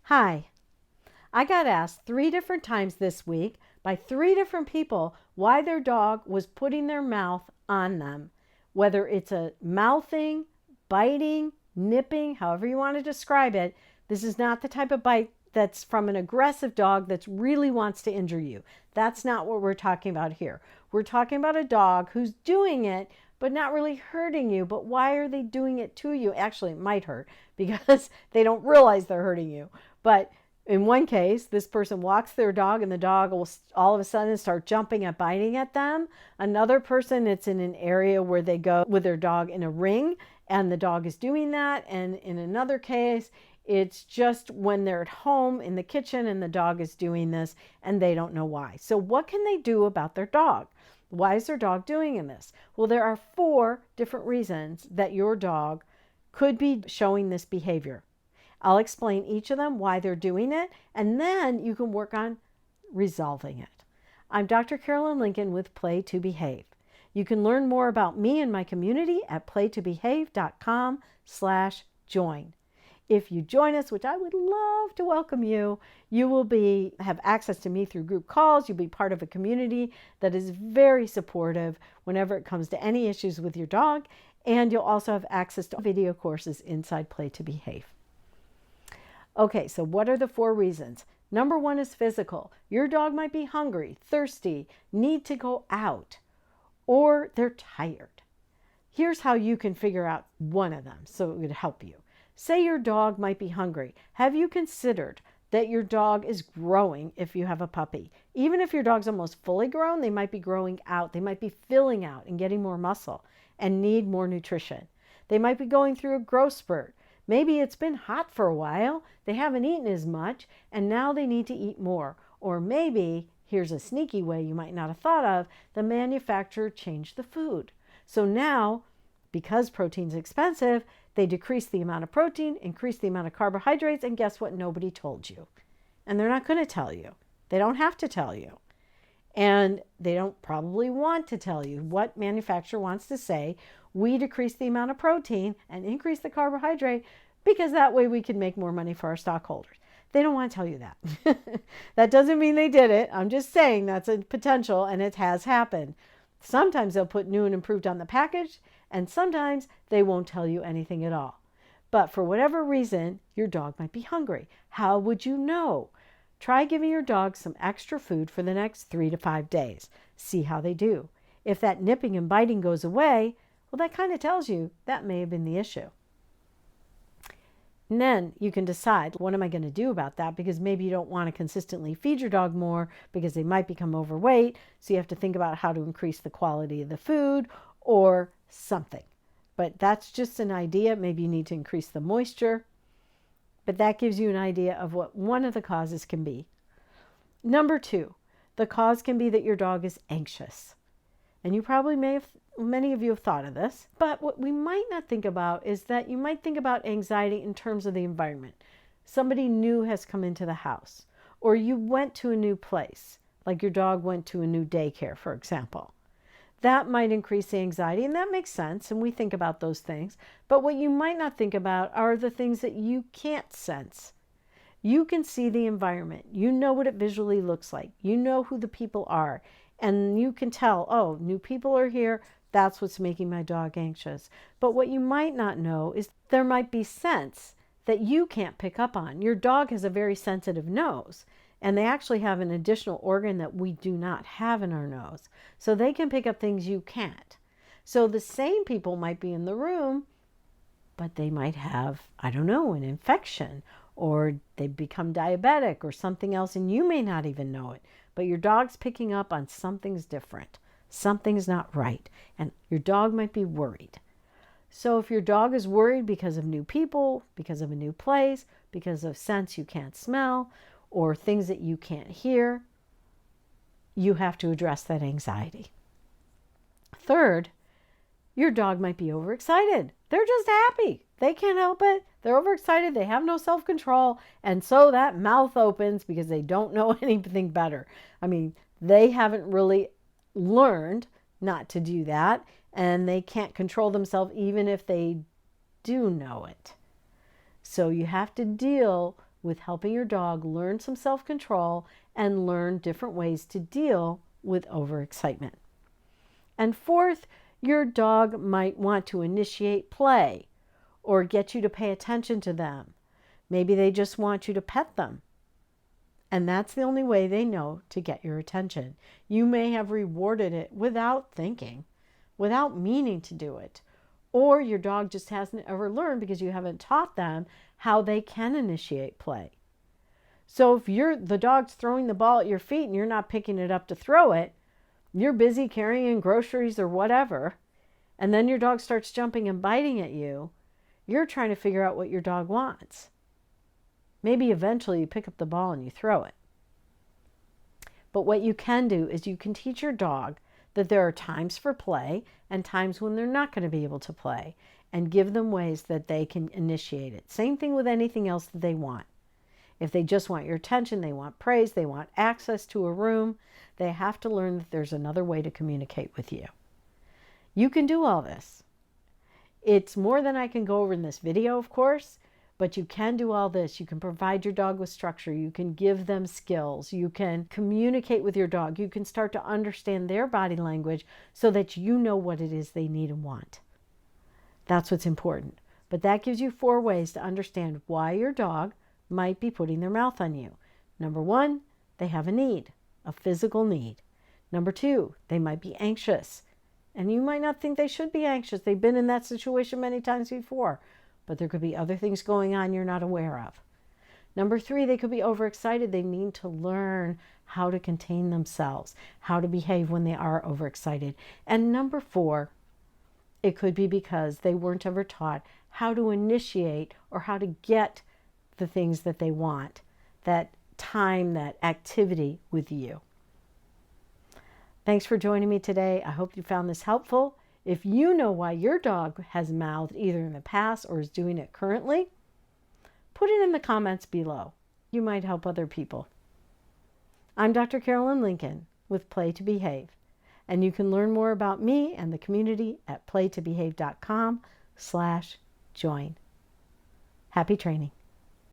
Hi, I got asked 3 different times this week by 3 different people why their dog was putting their mouth on them. Whether it's a mouthing, biting, nipping, however you want to describe it, this is not the type of bite that's from an aggressive dog that really wants to injure you. That's not what we're talking about here. We're talking about a dog who's doing it but not really hurting you. But why are they doing it to you? Actually, it might hurt because they don't realize they're hurting you. But in one case, this person walks their dog and the dog will all of a sudden start jumping and biting at them. Another person, it's in an area where they go with their dog in a ring and the dog is doing that. And in another case, it's just when they're at home in the kitchen and the dog is doing this and they don't know why. So what can they do about their dog? Why is their dog doing this? Well, there are 4 different reasons that your dog could be showing this behavior. I'll explain each of them, why they're doing it, and then you can work on resolving it. I'm Dr. Carolyn Lincoln with Play to Behave. You can learn more about me and my community at playtobehave.com/join. If you join us, which I would love to welcome you, you will have access to me through group calls. You'll be part of a community that is very supportive whenever it comes to any issues with your dog, and you'll also have access to video courses inside Play to Behave. Okay, so what are the 4 reasons? Number 1 is physical. Your dog might be hungry, thirsty, need to go out, or they're tired. Here's how you can figure out one of them so it would help you. Say your dog might be hungry. Have you considered that your dog is growing if you have a puppy? Even if your dog's almost fully grown, they might be growing out. They might be filling out and getting more muscle and need more nutrition. They might be going through a growth spurt. Maybe it's been hot for a while, they haven't eaten as much, and now they need to eat more. Or maybe, here's a sneaky way you might not have thought of, the manufacturer changed the food. So now, because protein's expensive, they decrease the amount of protein, increase the amount of carbohydrates, and guess what? Nobody told you. And they're not going to tell you. They don't have to tell you. And they don't probably want to tell you. What manufacturer wants to say, we decrease the amount of protein and increase the carbohydrate because that way we can make more money for our stockholders. They don't want to tell you that. That doesn't mean they did it. I'm just saying that's a potential and it has happened. Sometimes they'll put new and improved on the package and sometimes they won't tell you anything at all. But for whatever reason, your dog might be hungry. How would you know? Try giving your dog some extra food for the next 3 to 5 days. See how they do. If that nipping and biting goes away, well, that kind of tells you that may have been the issue. And then you can decide, what am I going to do about that? Because maybe you don't want to consistently feed your dog more because they might become overweight. So you have to think about how to increase the quality of the food or something. But that's just an idea. Maybe you need to increase the moisture. But that gives you an idea of what one of the causes can be. Number 2, the cause can be that your dog is anxious. And you probably many of you have thought of this, but what we might not think about is that you might think about anxiety in terms of the environment. Somebody new has come into the house, or you went to a new place, like your dog went to a new daycare, for example. That might increase the anxiety, and that makes sense, and we think about those things. But what you might not think about are the things that you can't sense. You can see the environment. You know what it visually looks like. You know who the people are. And you can tell, oh, new people are here. That's what's making my dog anxious. But what you might not know is there might be scents that you can't pick up on. Your dog has a very sensitive nose. And they actually have an additional organ that we do not have in our nose. So they can pick up things you can't. So the same people might be in the room, but they might have, I don't know, an infection, or they become diabetic or something else, and you may not even know it. But your dog's picking up on something's different. Something's not right. And your dog might be worried. So if your dog is worried because of new people, because of a new place, because of scents you can't smell, or things that you can't hear, you have to address that anxiety. Third, your dog might be overexcited. They're just happy. They can't help it. They're overexcited. They have no self-control. And so that mouth opens because they don't know anything better. I mean, they haven't really learned not to do that. And they can't control themselves even if they do know it. So you have to deal with helping your dog learn some self-control and learn different ways to deal with overexcitement. And fourth, your dog might want to initiate play or get you to pay attention to them. Maybe they just want you to pet them. And that's the only way they know to get your attention. You may have rewarded it without thinking, without meaning to do it. Or your dog just hasn't ever learned because you haven't taught them how they can initiate play. So if the dog's throwing the ball at your feet and you're not picking it up to throw it, you're busy carrying groceries or whatever, and then your dog starts jumping and biting at you, you're trying to figure out what your dog wants. Maybe eventually you pick up the ball and you throw it. But what you can do is you can teach your dog that there are times for play and times when they're not going to be able to play, and give them ways that they can initiate it. Same thing with anything else that they want. If they just want your attention, they want praise, they want access to a room, they have to learn that there's another way to communicate with you. You can do all this. It's more than I can go over in this video, of course, but you can do all this. You can provide your dog with structure. You can give them skills. You can communicate with your dog. You can start to understand their body language so that you know what it is they need and want. That's what's important. But that gives you 4 ways to understand why your dog might be putting their mouth on you. Number 1, they have a need, a physical need. Number 2, they might be anxious. And you might not think they should be anxious. They've been in that situation many times before. But there could be other things going on you're not aware of. Number 3, they could be overexcited. They need to learn how to contain themselves, how to behave when they are overexcited. And number 4, it could be because they weren't ever taught how to initiate or how to get the things that they want, that time, that activity with you. Thanks for joining me today. I hope you found this helpful. If you know why your dog has mouthed either in the past or is doing it currently, put it in the comments below. You might help other people. I'm Dr. Carolyn Lincoln with Play to Behave, and you can learn more about me and the community at playtobehave.com/join. Happy training.